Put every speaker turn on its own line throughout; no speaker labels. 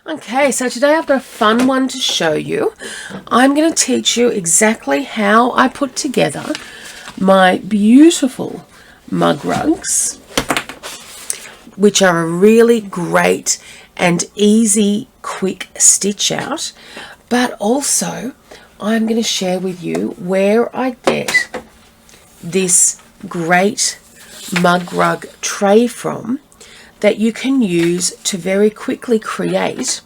Okay, so today I've got a fun one to show you. I'm going to teach you exactly how I put together my beautiful mug rugs, which are a really great and easy, quick stitch out. But also, I'm going to share with you where I get this great mug rug tray from that you can use to very quickly create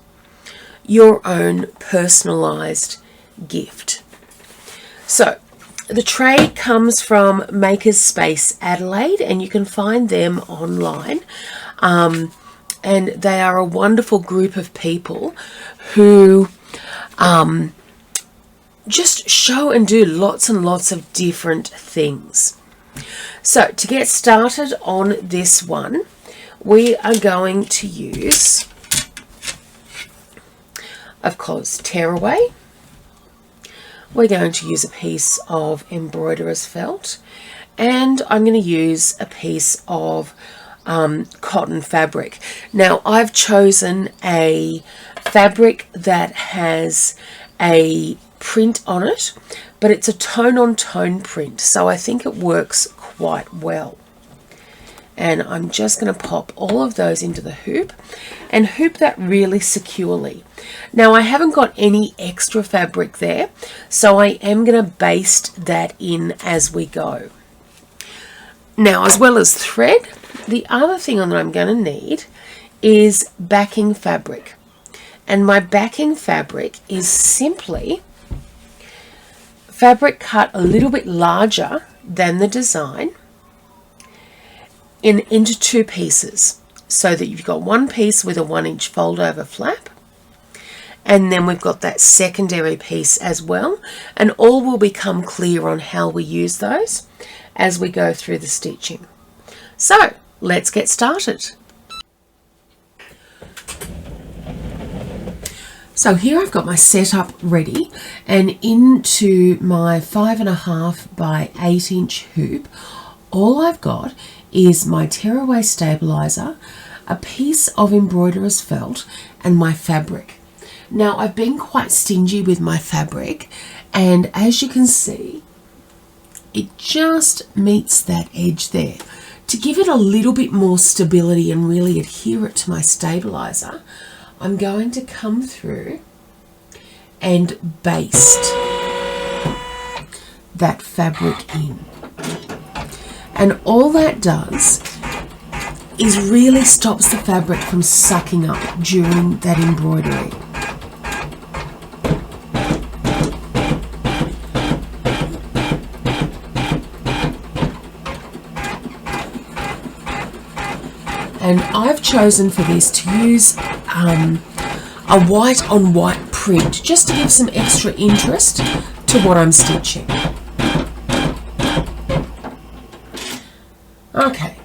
your own personalized gift. So the tray comes from Makers Space Adelaide, and you can find them online. And they are a wonderful group of people who just show and do lots and lots of different things. So to get started on this one, we are going to use, of course, tearaway. We're going to use a piece of embroiderer's felt, and I'm going to use a piece of cotton fabric. Now, I've chosen a fabric that has a print on it, but it's a tone-on-tone print, so I think it works quite well. And I'm just going to pop all of those into the hoop and hoop that really securely. Now, I haven't got any extra fabric there, so I am going to baste that in as we go. Now, as well as thread, the other thing that I'm going to need is backing fabric. And my backing fabric is simply fabric cut a little bit larger than the design into two pieces, so that you've got one piece with a 1-inch fold over flap, and then we've got that secondary piece as well, and all will become clear on how we use those as we go through the stitching. So let's get started. So here I've got my setup ready, and into my 5.5 by 8-inch hoop, all I've got is my tearaway stabilizer, a piece of embroiderer's felt, and my fabric. Now, I've been quite stingy with my fabric, and as you can see, it just meets that edge there. To give it a little bit more stability and really adhere it to my stabilizer, I'm going to come through and baste that fabric in. And all that does is really stops the fabric from sucking up during that embroidery. And I've chosen for this to use a white on white print, just to give some extra interest to what I'm stitching. Okay.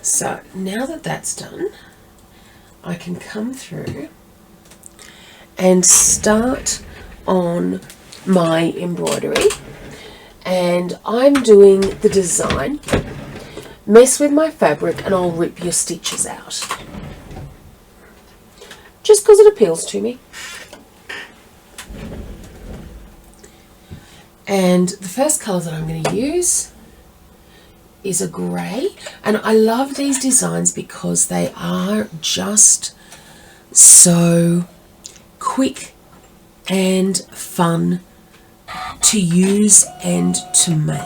So now that that's done, I can come through and start on my embroidery. And I'm doing the design. Mess with my fabric and I'll rip your stitches out, just because it appeals to me. And the first colour that I'm going to use is a grey, and I love these designs because they are just so quick and fun to use and to make.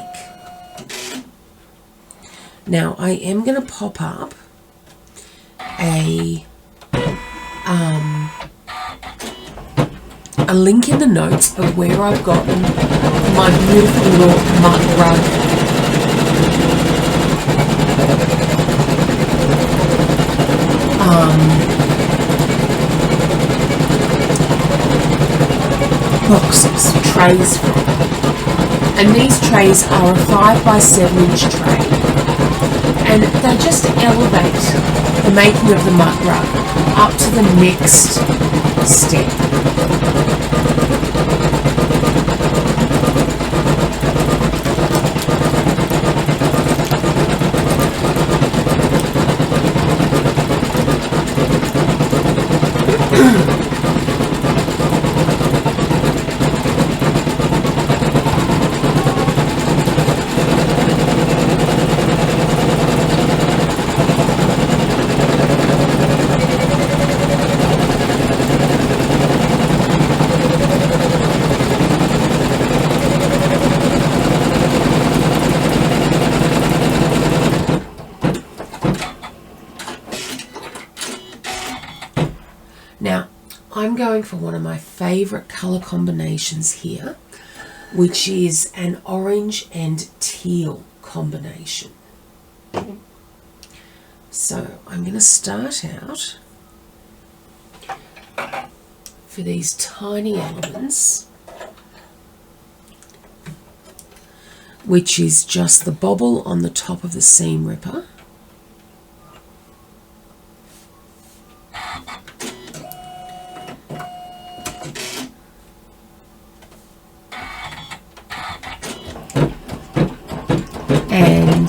Now, I am going to pop up a link in the notes of where I've gotten my beautiful little mug rug boxes, trays from. And these trays are a 5 by 7-inch tray, and they just elevate the making of the mug rug up to the next step. I'm going for one of my favourite colour combinations here, which is an orange and teal combination. So I'm going to start out for these tiny elements, which is just the bobble on the top of the seam ripper. And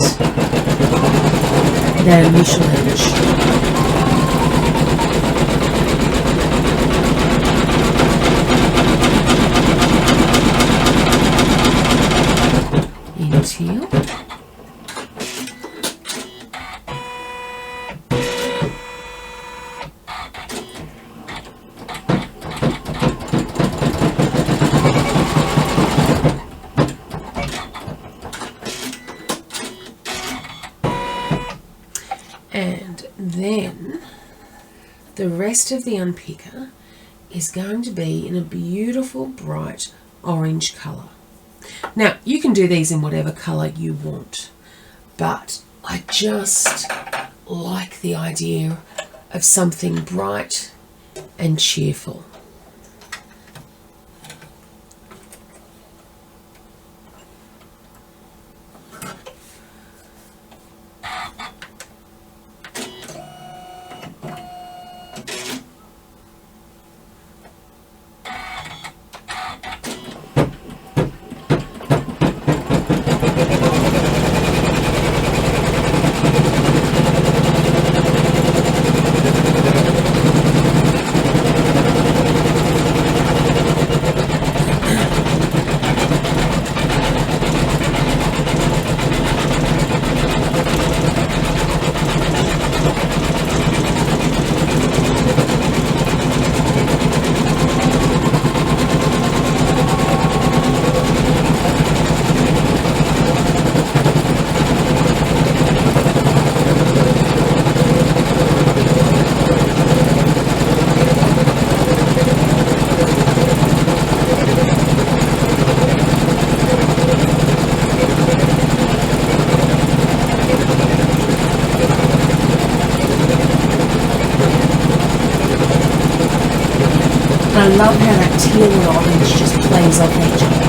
that initial edge. In teal. And then the rest of the unpicker is going to be in a beautiful bright orange colour. Now you can do these in whatever colour you want, but I just like the idea of something bright and cheerful. I love how that teal and orange just plays off each other.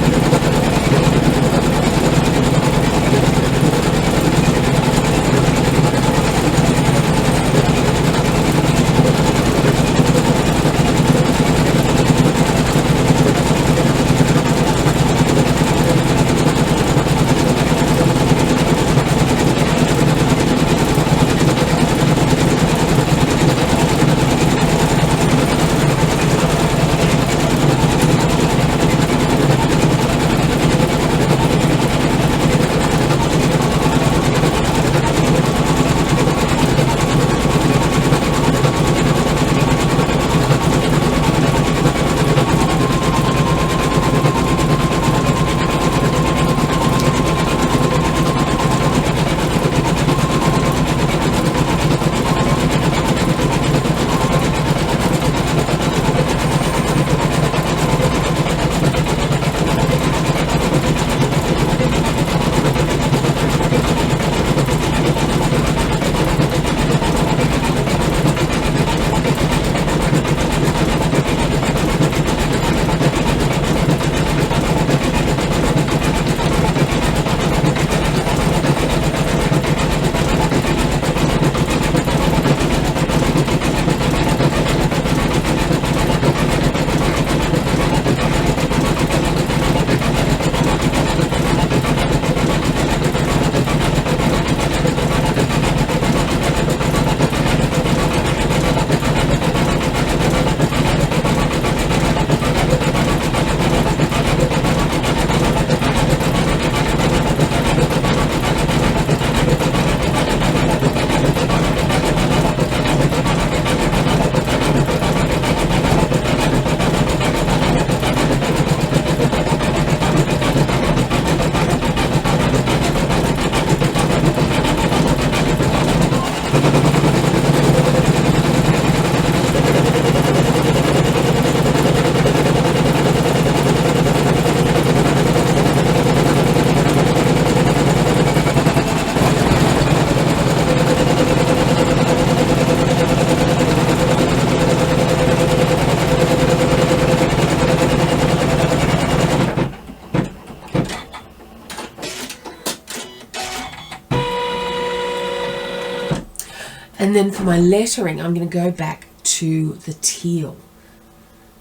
And then for my lettering, I'm going to go back to the teal.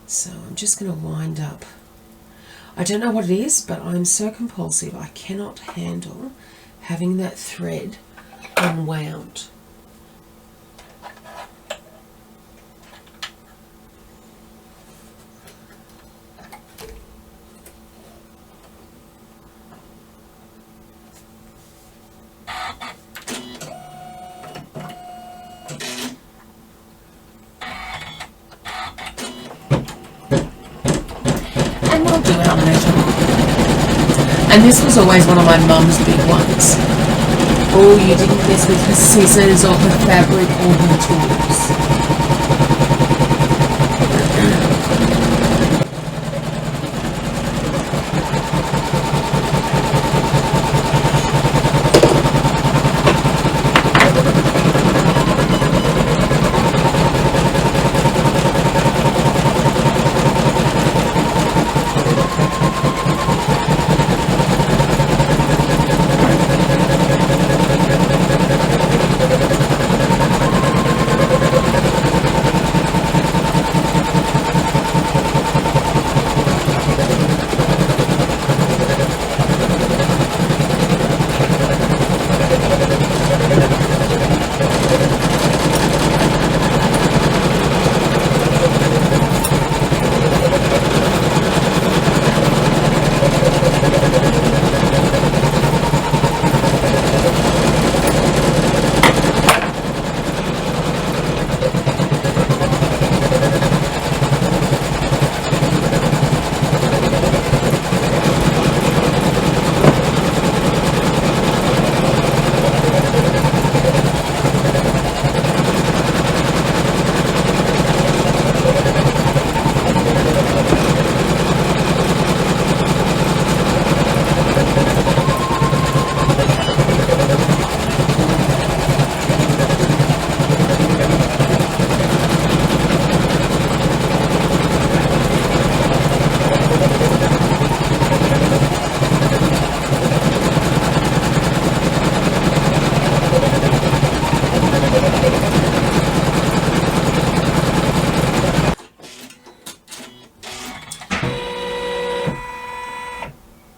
So I'm just going to wind up. I don't know what it is, but I'm so compulsive. I cannot handle having that thread unwound. And we'll do our measure. And this was always one of my mum's big ones. Oh, you didn't mess with her scissors or her fabric or her tools.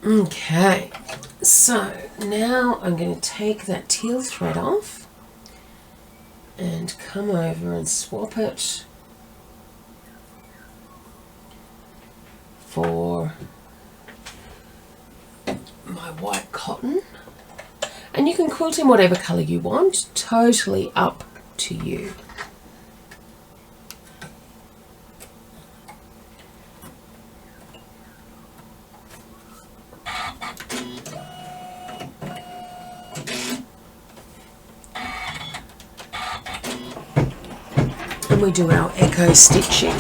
Okay, so now I'm going to take that teal thread off and come over and swap it for my white cotton. And you can quilt in whatever colour you want, totally up to you. And we do our echo stitching.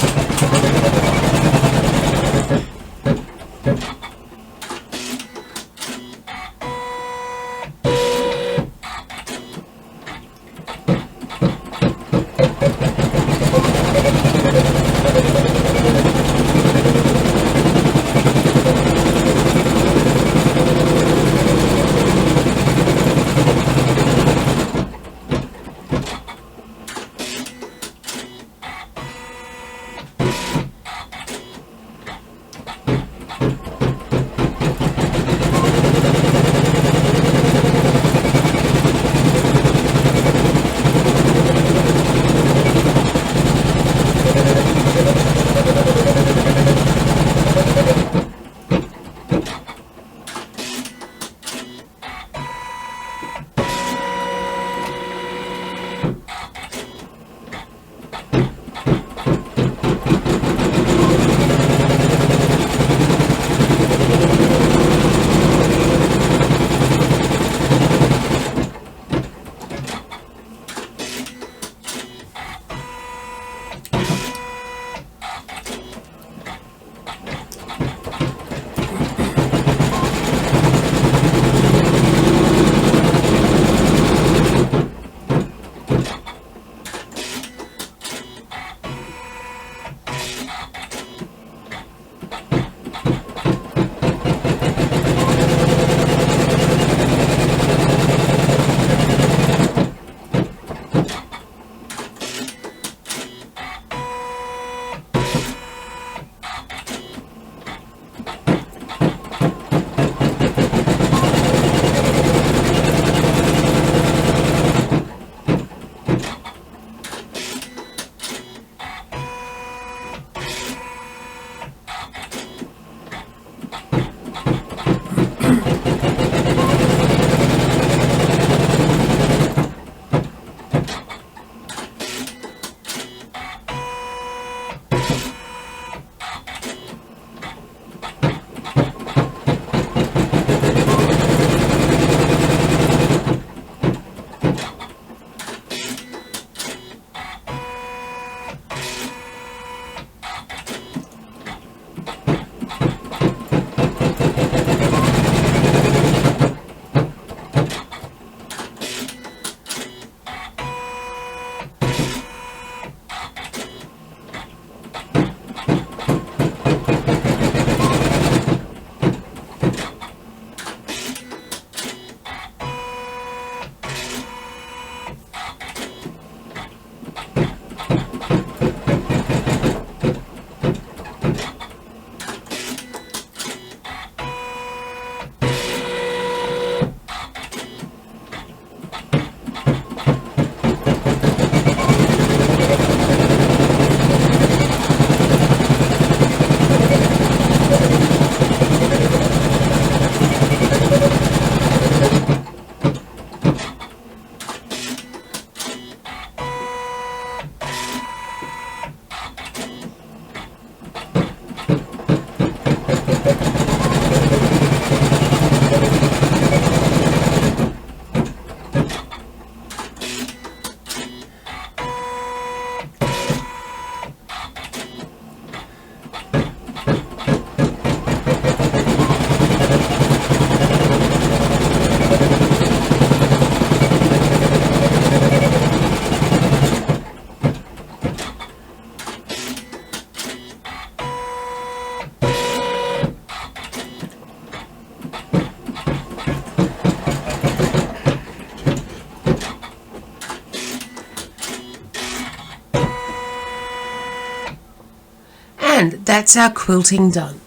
that's our quilting done.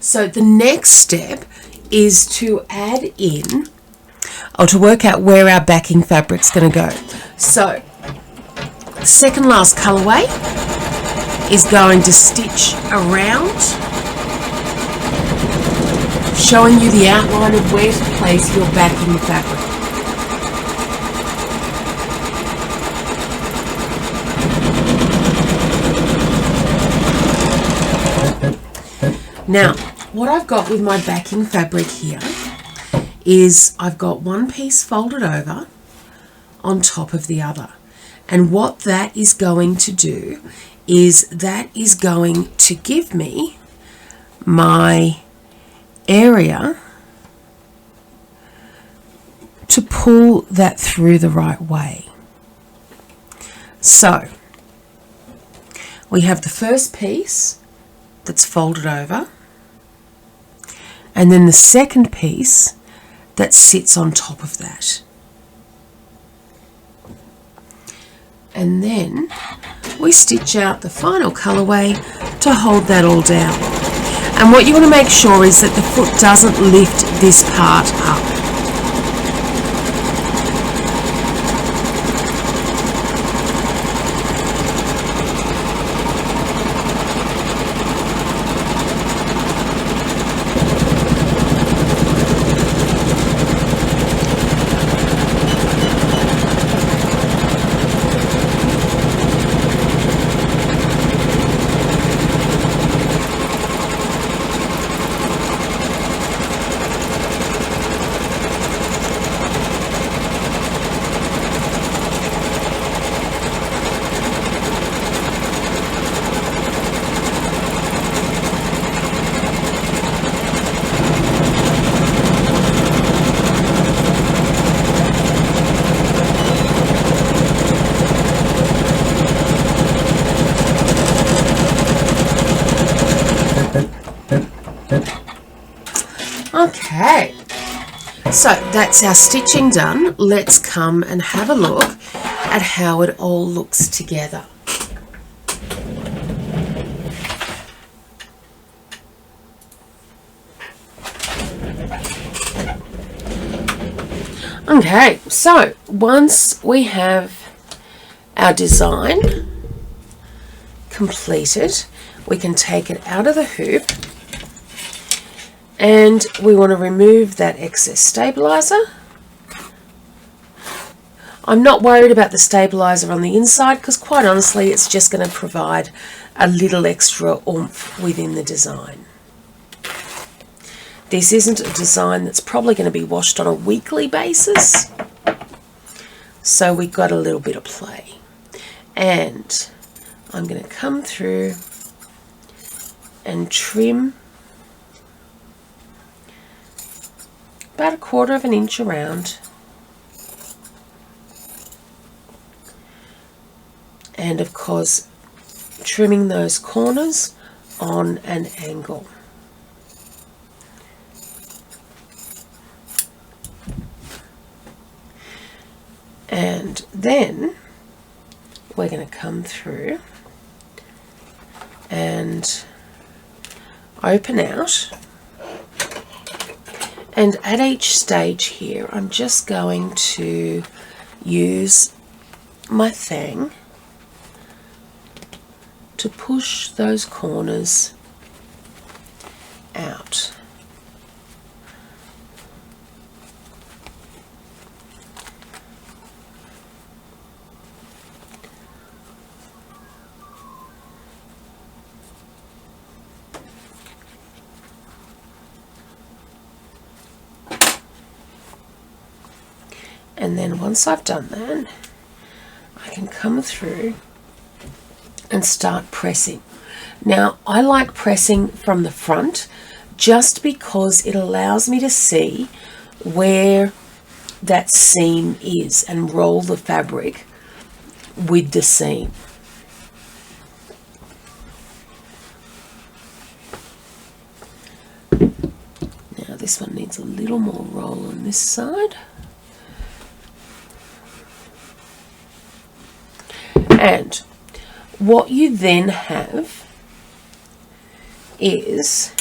So the next step is to add in, or to work out where our backing fabric's going to go. So second last colourway is going to stitch around, showing you the outline of where to place your backing fabric. Now, what I've got with my backing fabric here is I've got one piece folded over on top of the other. And what that is going to do is that is going to give me my area to pull that through the right way. So we have the first piece that's folded over, and then the second piece that sits on top of that. And then we stitch out the final colourway to hold that all down. And what you want to make sure is that the foot doesn't lift this part up. Okay, so that's our stitching done. Let's come and have a look at how it all looks together. Okay, so once we have our design completed, we can take it out of the hoop. And we want to remove that excess stabilizer. I'm not worried about the stabilizer on the inside because quite honestly it's just going to provide a little extra oomph within the design. This isn't a design that's probably going to be washed on a weekly basis, so we've got a little bit of play. And I'm going to come through and trim about 1/4 of an inch around, and of course trimming those corners on an angle. And then we're going to come through and open out. And at each stage here, I'm just going to use my thang to push those corners out. And then once I've done that, I can come through and start pressing. Now, I like pressing from the front just because it allows me to see where that seam is and roll the fabric with the seam. Now, this one needs a little more roll on this side. And what you then have is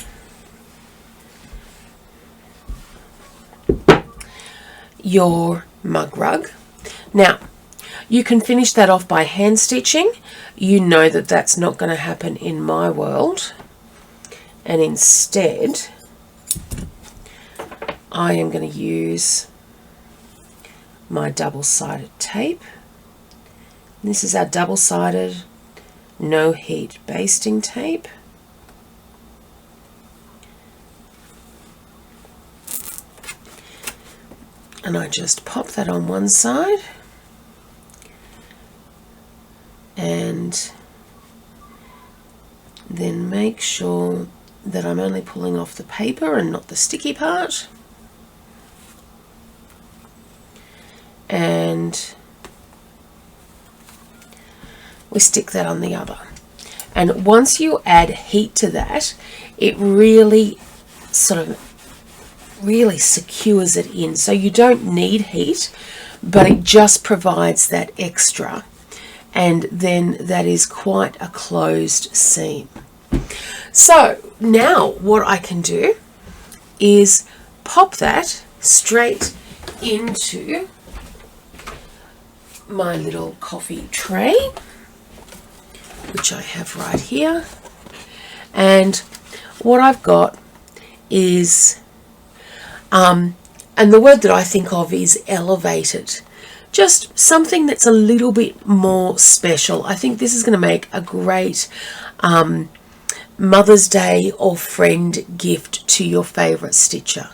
your mug rug. Now, you can finish that off by hand stitching. You know that that's not going to happen in my world. And instead, I am going to use my double-sided tape. This is our double-sided no heat basting tape. And I just pop that on one side and then make sure that I'm only pulling off the paper and not the sticky part. And we stick that on the other. And once you add heat to that, it really really secures it in. So you don't need heat, but it just provides that extra. And then that is quite a closed seam. So now what I can do is pop that straight into my little coffee tray, which I have right here. And what I've got is, and the word that I think of is elevated. Just something that's a little bit more special. I think this is going to make a great Mother's Day or friend gift to your favourite stitcher.